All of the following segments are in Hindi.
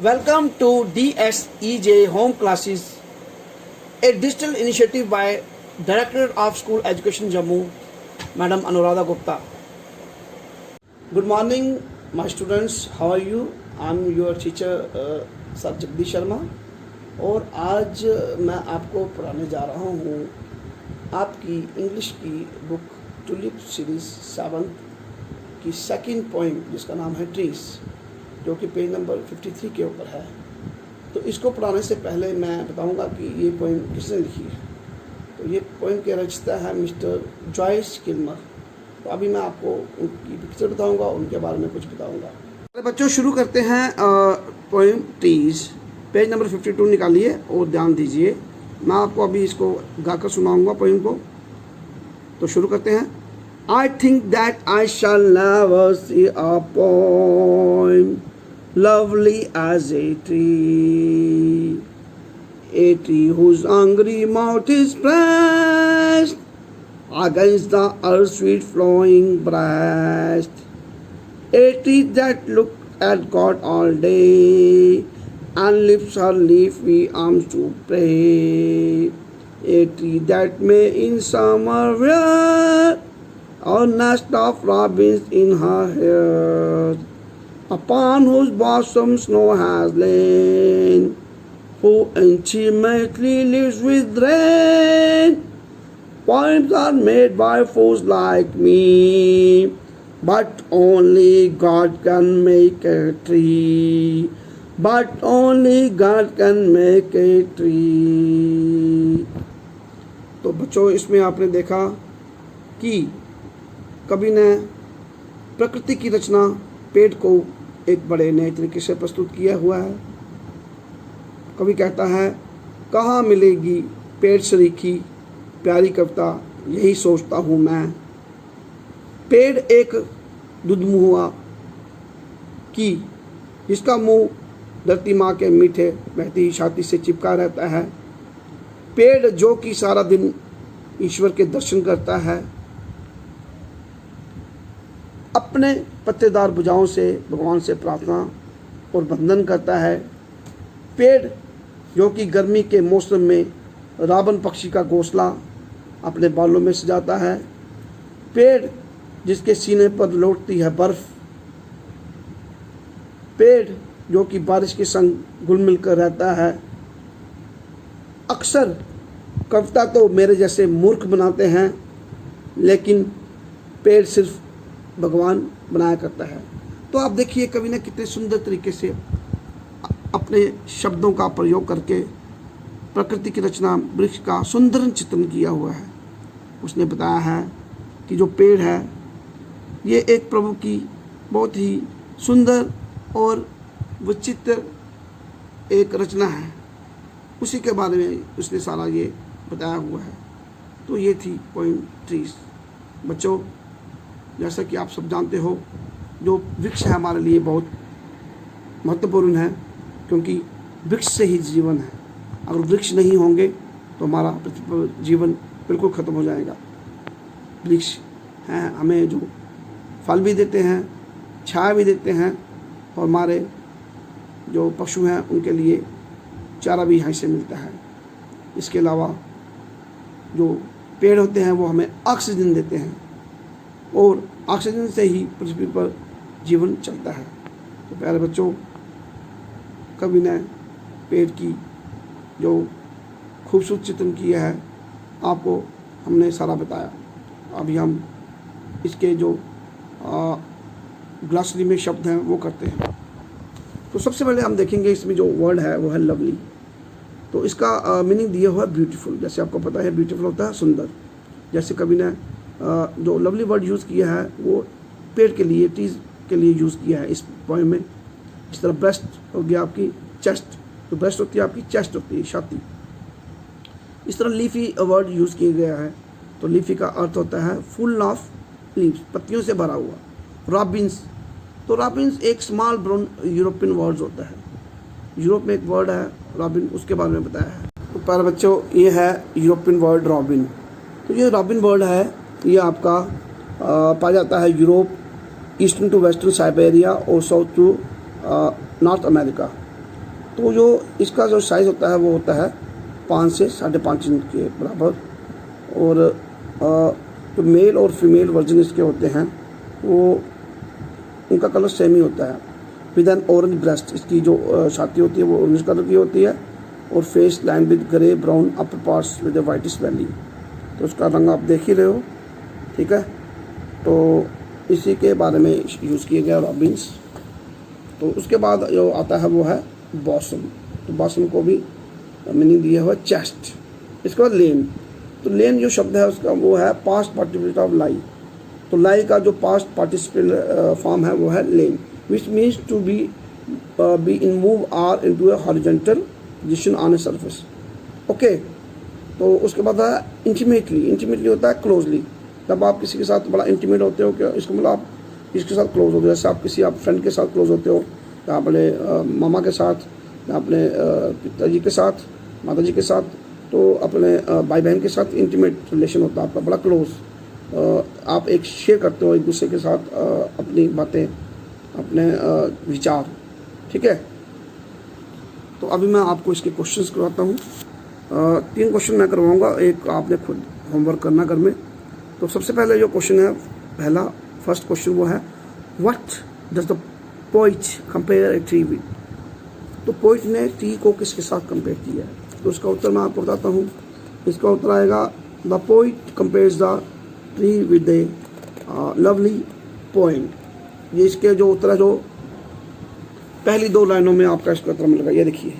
Welcome to DSEJ Home Classes, a digital initiative by Director of School Education Jammu, Madam Anuradha Gupta. Good morning, my students. How are you? I'm your teacher, Sir Jagdish Sharma. और आज मैं आपको पढ़ाने जा रहा हूँ आपकी इंग्लिश की बुक टुलिप सीरीज 7 की सेकंड पोइम जिसका नाम है ट्रीज, जो कि पेज नंबर 53 के ऊपर है। तो इसको पढ़ाने से पहले मैं बताऊंगा कि ये पोइम किसने लिखी है। तो ये पोइम के रचयिता है मिस्टर जॉयस किल्मर। तो अभी मैं आपको उनकी पिक्चर बताऊंगा, उनके बारे में कुछ बताऊंगा। बच्चों, शुरू करते हैं पोइम ट्रीज। पेज नंबर 52 निकालिए और ध्यान दीजिए। मैं आपको अभी इसको गाकर सुनाऊंगा पोइम को। तो शुरू करते हैं। I think that I shall never see a poem lovely as a tree whose hungry mouth is pressed against the earth's sweet flowing breast, a tree that looked at God all day and lifts her leafy arms to pray, a tree that may in summer wear a nest of robins in her hair, upon whose bosom snow has lain, who intimately lives with rain. Poems are made by fools like me, but only God can make a tree. But only God can make a tree. तो बच्चों, इसमें आपने देखा कि कवि ने प्रकृति की रचना पेड़ को एक बड़े नए तरीके से प्रस्तुत किया हुआ है। कवि कहता है, कहाँ मिलेगी पेड़ सरीखी प्यारी कविता, यही सोचता हूँ मैं। पेड़ एक दुधमुआ की जिसका मुंह धरती माँ के मीठे बहती छाती से चिपका रहता है। पेड़ जो कि सारा दिन ईश्वर के दर्शन करता है, अपने पत्तेदार भुजाओं से भगवान से प्रार्थना और वंदन करता है। पेड़ जो कि गर्मी के मौसम में रावण पक्षी का घोंसला अपने बालों में सजाता है। पेड़ जिसके सीने पर लौटती है बर्फ। पेड़ जो कि बारिश के संग घुल मिल कर रहता है। अक्सर कविता तो मेरे जैसे मूर्ख बनाते हैं, लेकिन पेड़ सिर्फ भगवान बनाया करता है। तो आप देखिए कवि ने कितने सुंदर तरीके से अपने शब्दों का प्रयोग करके प्रकृति की रचना वृक्ष का सुंदर चित्रण किया हुआ है। उसने बताया है कि जो पेड़ है ये एक प्रभु की बहुत ही सुंदर और विचित्र एक रचना है। उसी के बारे में उसने सारा ये बताया हुआ है। तो ये थी पोइम ट्रीज। बच्चों, जैसा कि आप सब जानते हो, जो वृक्ष है हमारे लिए बहुत महत्वपूर्ण है, क्योंकि वृक्ष से ही जीवन है। अगर वृक्ष नहीं होंगे तो हमारा पृथ्वी पर जीवन बिल्कुल ख़त्म हो जाएगा। वृक्ष हैं हमें जो फल भी देते हैं, छाया भी देते हैं, और हमारे जो पशु हैं उनके लिए चारा भी यहाँ से मिलता है। इसके अलावा जो पेड़ होते हैं वो हमें ऑक्सीजन देते हैं, और ऑक्सीजन से ही पृथ्वी पर जीवन चलता है। तो प्यारे बच्चों, कवि ने पेड़ की जो खूबसूरत चित्रण किया है आपको हमने सारा बताया। अभी हम इसके जो ग्लॉसरी में शब्द हैं वो करते हैं। तो सबसे पहले हम देखेंगे इसमें जो वर्ड है वो है लवली। तो इसका मीनिंग दिया हुआ है ब्यूटीफुल। जैसे आपको पता है ब्यूटीफुल होता है सुंदर। जैसे कवि ने जो लवली वर्ड यूज़ किया है वो पेड़ के लिए, ट्रीज के लिए यूज़ किया है इस पोएम में। इस तरह ब्रेस्ट हो गया आपकी चेस्ट, तो ब्रेस्ट होती है आपकी चेस्ट होती है छाती। इस तरह लीफी वर्ड यूज़ किया गया है। तो लीफी का अर्थ होता है फुल ऑफ लीव्स, पत्तियों से भरा हुआ। रॉबिन्स, तो रॉबिन्स एक स्मॉल ब्राउन यूरोपियन वर्ड होता है। यूरोप में एक वर्ड है रॉबिन, उसके बारे में बताया है। तो प्यारे बच्चों, ये है यूरोपियन वर्ड रॉबिन। तो ये रॉबिन वर्ड है, ये आपका पाया जाता है Europe, eastern to western Siberia और साउथ टू नॉर्थ अमेरिका। तो जो इसका जो साइज़ होता है वो होता है 5 से 5.5 इंच के बराबर। और जो मेल और फीमेल वर्जन इसके होते हैं वो उनका कलर सेम ही होता है। विद एन ऑरेंज ब्रेस्ट, इसकी जो छाती होती है वो ऑरेंज कलर की होती है और phase line with grey brown upper parts with A whitish valley. तो उसका रंग आप देख ही रहे हो, ठीक है। तो इसी के बारे में यूज़ किया गया रॉबिन्स। तो उसके बाद जो आता है वो है बॉसम। तो बॉसम को भी मीनिंग दिया हुआ चेस्ट। इसके बाद लेन। तो लेन जो शब्द है उसका वो है पास्ट पार्टिसिपेंट ऑफ लाई। तो लाई का जो पास्ट पार्टिसिपेंट फॉर्म है वो है lain, which means to be in move or into a horizontal position on a surface. Okay. तो उसके बाद है इंटीमेटली। इंटीमेटली होता है क्लोजली। जब आप किसी के साथ बड़ा इंटीमेट होते हो, क्या इसको मतलब आप इसके साथ क्लोज होते हो, जैसे आप किसी आप फ्रेंड के साथ क्लोज होते हो, या अपने मामा के साथ, या अपने पिताजी के साथ, माता जी के साथ, तो अपने भाई बहन के साथ इंटीमेट रिलेशन होता है आपका, बड़ा क्लोज। आप एक शेयर करते हो एक दूसरे के साथ अपनी बातें, अपने विचार, ठीक है। तो अभी मैं आपको इसके क्वेश्चंस करवाता हूँ। 3 क्वेश्चन मैं करवाऊँगा, एक आपने खुद होमवर्क करना घर में। तो सबसे पहले जो क्वेश्चन है पहला फर्स्ट क्वेश्चन वो है what does the poet compare a tree with. तो पोइट ने ट्री को किसके साथ कंपेयर किया है? तो उसका उत्तर मैं आपको बताता हूँ। इसका उत्तर आएगा the poet compares the tree with A lovely poem. ये इसके जो उत्तर है, जो पहली 2 लाइनों में आपका इसका उत्तर मिलेगा। ये देखिए,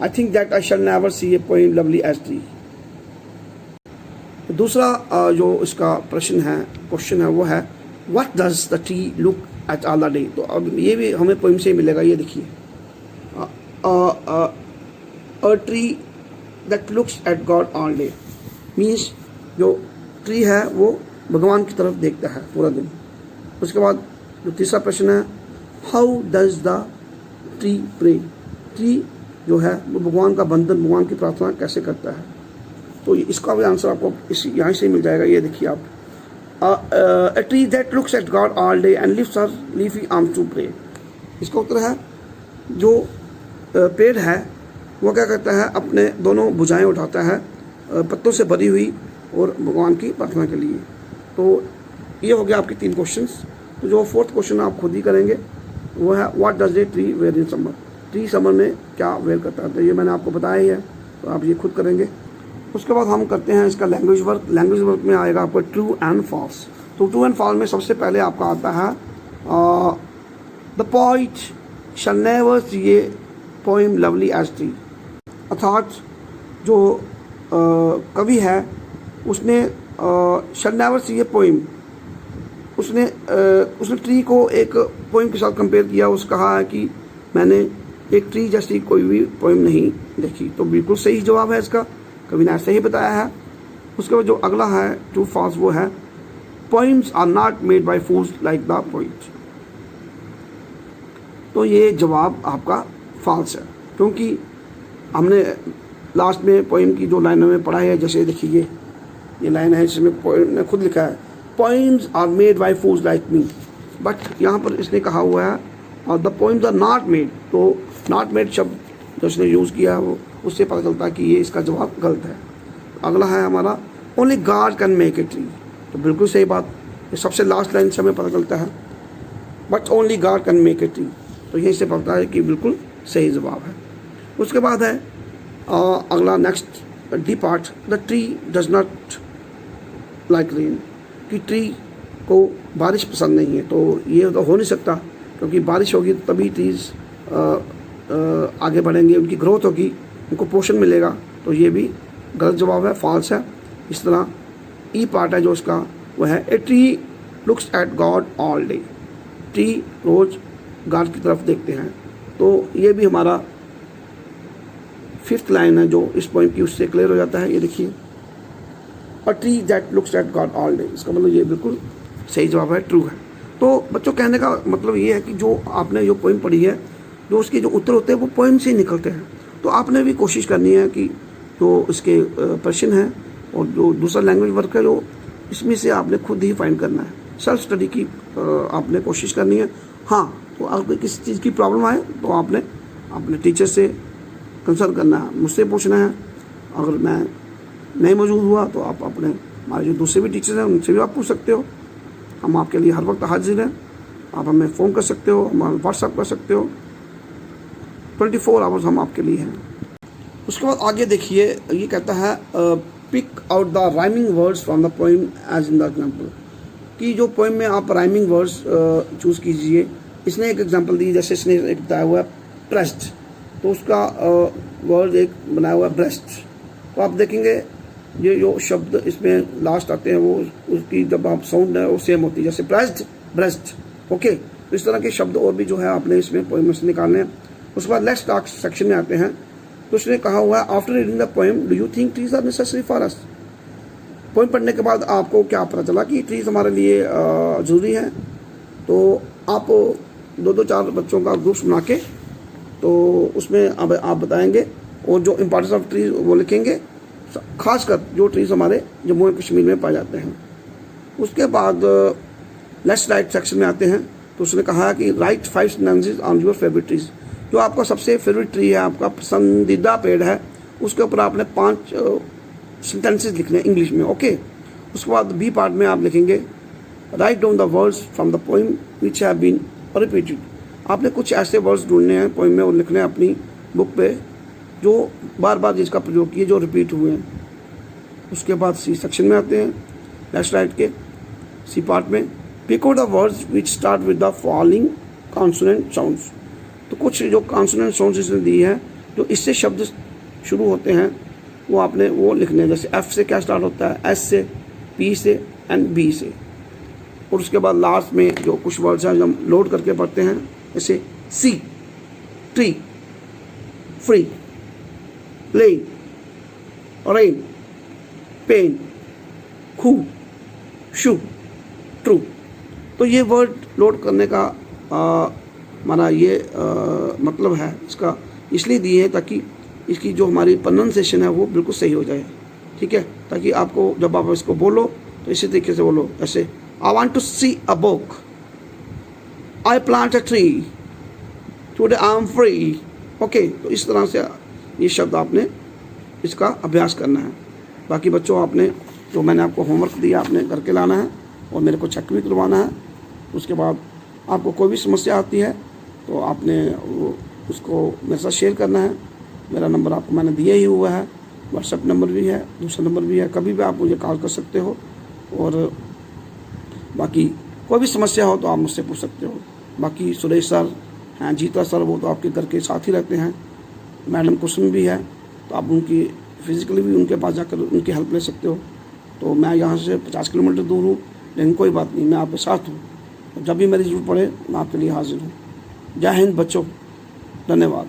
I think that I shall never see a poem lovely as tree. दूसरा जो इसका प्रश्न है, क्वेश्चन है, वो है what does the tree look at all the day. तो अब ये भी हमें पोइम से ही मिलेगा। ये देखिए, अ tree that looks at God all day means जो ट्री है वो भगवान की तरफ देखता है पूरा दिन। उसके बाद जो तीसरा प्रश्न है how does the tree pray. Tree जो है वो भगवान का बंधन, भगवान की प्रार्थना कैसे करता है। तो इसका भी आंसर आपको यहाँ से मिल जाएगा। ये देखिए आप, a tree that looks at God all day and lifts her leafy arms to pray. इसका उत्तर है जो पेड़ है वो क्या करता है, अपने दोनों भुजाएं उठाता है पत्तों से भरी हुई और भगवान की प्रार्थना के लिए। तो ये हो गया आपके 3 क्वेश्चंस। तो जो 4th क्वेश्चन आप खुद ही करेंगे वो है what does a tree wear in summer. Tree summer में क्या वेयर करता है। तो ये मैंने आपको बताया ही है, तो आप ये खुद करेंगे। उसके बाद हम करते हैं इसका लैंग्वेज वर्क। लैंग्वेज वर्क में आएगा आपको ट्रू एंड फॉल्स। तो ट्रू एंड फॉल्स में सबसे पहले आपका आता है the poet shall never see a poem lovely as tree. अर्थात जो कवि है उसने shall never see a poem, उसने ट्री को एक पोइम के साथ कंपेयर किया। उसने कहा है कि मैंने एक ट्री जैसी कोई भी पोइम नहीं देखी। तो बिल्कुल सही जवाब है इसका, कवि ने ऐसे ही बताया है। उसके बाद जो अगला है ट्रू फॉल्स वो है poems are not made by fools like the poet. तो ये जवाब आपका फॉल्स है, क्योंकि हमने लास्ट में पोइम की जो लाइनों में पढ़ा है, जैसे देखिए ये लाइन है जिसमें पोइम ने खुद लिखा है poems are made by fools like me, but यहाँ पर इसने कहा हुआ है the poems are not made. तो नॉट मेड शब्द जो उसने यूज़ किया वो उससे पता चलता है कि ये इसका जवाब गलत है। अगला है हमारा only God can make a tree. तो बिल्कुल सही बात, ये सबसे लास्ट लाइन से हमें पता चलता है but only God can make a tree. तो यहीं से पता है कि बिल्कुल सही जवाब है। उसके बाद है अगला next D part, the tree does not like rain. कि ट्री को बारिश पसंद नहीं है। तो ये तो हो नहीं सकता, क्योंकि बारिश होगी तभी ट्रीज आगे बढ़ेंगे, उनकी ग्रोथ होगी, उनको पोषण मिलेगा। तो ये भी गलत जवाब है, फॉल्स है। इस तरह ई पार्ट है जो उसका वो है a tree looks at God all day. Tree रोज गॉड की तरफ देखते हैं। तो ये भी हमारा 5th लाइन है जो इस पॉइंट की, उससे क्लियर हो जाता है। ये देखिए अ tree that looks at God all day, इसका मतलब ये बिल्कुल सही जवाब है, ट्रू है। तो बच्चों कहने का मतलब ये है कि जो आपने जो पोइम पढ़ी है, जो उसके जो उत्तर होते हैं वो पोइम से ही निकलते हैं। तो आपने भी कोशिश करनी है कि जो इसके प्रश्न है और जो दूसरा लैंग्वेज वर्क है जो इसमें से आपने खुद ही फाइंड करना है, सेल्फ स्टडी की आपने कोशिश करनी है। हाँ, तो आपको किसी चीज़ की प्रॉब्लम आए तो आपने आपने टीचर से कंसल्ट करना है, मुझसे पूछना है। अगर मैं नहीं मौजूद हुआ तो आप अपने हमारे जो दूसरे भी टीचर्स हैं उनसे भी आप पूछ सकते हो। हम आपके लिए हर वक्त हाजिर हैं। आप हमें फ़ोन कर सकते हो, हमारा व्हाट्सएप कर सकते हो, 24 आवर्स हम आपके लिए हैं। उसके बाद आगे देखिए, ये कहता है pick out the rhyming words from the poem as in the example, कि जो पोइम में आप राइमिंग वर्ड्स चूज़ कीजिए। इसने एक एग्जांपल दी, जैसे इसने एक बताया हुआ है प्रेस्ड, तो उसका वर्ड एक बनाया हुआ है ब्रेस्ट। तो आप देखेंगे ये जो शब्द इसमें लास्ट आते हैं वो उसकी जब आप साउंड है वो सेम होती है, जैसे प्रेस्ड, ब्रेस्ट। ओके, तो इस तरह के शब्द और भी जो है आपने इसमें पोइम से निकालने हैं। उसके बाद लेट्स टॉक सेक्शन में आते हैं। तो उसने कहा हुआ है after reading the poem do you think trees are necessary for us. Poem पढ़ने के बाद आपको क्या पता चला कि ट्रीज हमारे लिए ज़रूरी है। तो आप 2-4 बच्चों का ग्रुप्स बना के तो उसमें अब आप बताएंगे और जो इम्पोर्टेंस ऑफ ट्रीज वो लिखेंगे, खासकर जो ट्रीज हमारे जम्मू एंड कश्मीर में पाए जाते हैं। उसके बाद लेट्स राइट सेक्शन में आते हैं। तो उसने कहा कि right 5 sentences on your favourite trees, जो आपका सबसे फेवरेट ट्री है, आपका पसंदीदा पेड़ है, उसके ऊपर आपने 5 सेंटेंसेस लिखने हैं इंग्लिश में। ओके, उसके बाद बी पार्ट में आप लिखेंगे write down the words from the poem which have been repeated. आपने कुछ ऐसे वर्ड्स ढूंढने हैं पोइम में और लिखने हैं अपनी बुक पे जो बार बार जिसका प्रयोग किए, जो रिपीट हुए हैं। उसके बाद सी सेक्शन में आते हैं, लेफ्ट राइट के सी पार्ट में pick out the words which start with the following consonant sounds. तो कुछ जो कॉन्सोनेंट साउंड्स इसने दी है जो इससे शब्द शुरू होते हैं वो आपने वो लिखने हैं। जैसे एफ से क्या स्टार्ट होता है, एस से, पी से एंड बी से। और उसके बाद लास्ट में जो कुछ वर्ड्स हैं जो हम लोड करके पढ़ते हैं, जैसे see, tree, free, plain, rain, pen, खू, शू, ट्रू। तो ये वर्ड लोड करने का हमारा ये मतलब है, इसका इसलिए दिए हैं ताकि इसकी जो हमारी प्रोनाउंसिएशन है वो बिल्कुल सही हो जाए। ठीक है, ताकि आपको जब आप इसको बोलो तो इसी तरीके से बोलो, ऐसे I want to see a book, I plant a tree, today I am free. Okay, तो इस तरह से ये शब्द आपने इसका अभ्यास करना है। बाकी बच्चों आपने जो मैंने आपको होमवर्क दिया आपने करके लाना है और मेरे को चेक भी करवाना है। उसके बाद आपको कोई भी समस्या आती है तो आपने उसको मेरे साथ शेयर करना है। मेरा नंबर आपको मैंने दिया ही हुआ है, व्हाट्सएप नंबर भी है, दूसरा नंबर भी है, कभी भी आप मुझे कॉल कर सकते हो। और बाकी कोई भी समस्या हो तो आप मुझसे पूछ सकते हो। बाकी सुरेश सर हैं, जीता सर, वो तो आपके घर के साथ ही रहते हैं। मैडम कुसुम भी है, तो आप उनकी फिज़िकली भी उनके पास जाकर उनकी हेल्प ले सकते हो। तो मैं यहाँ से 50 किलोमीटर दूर हूँ, लेकिन कोई बात नहीं, मैं आपके साथ हूँ। जब भी मेरी ज़रूरत पड़े मैं आपके लिए हाजिर हूँ। जय हिंद बच्चों, धन्यवाद।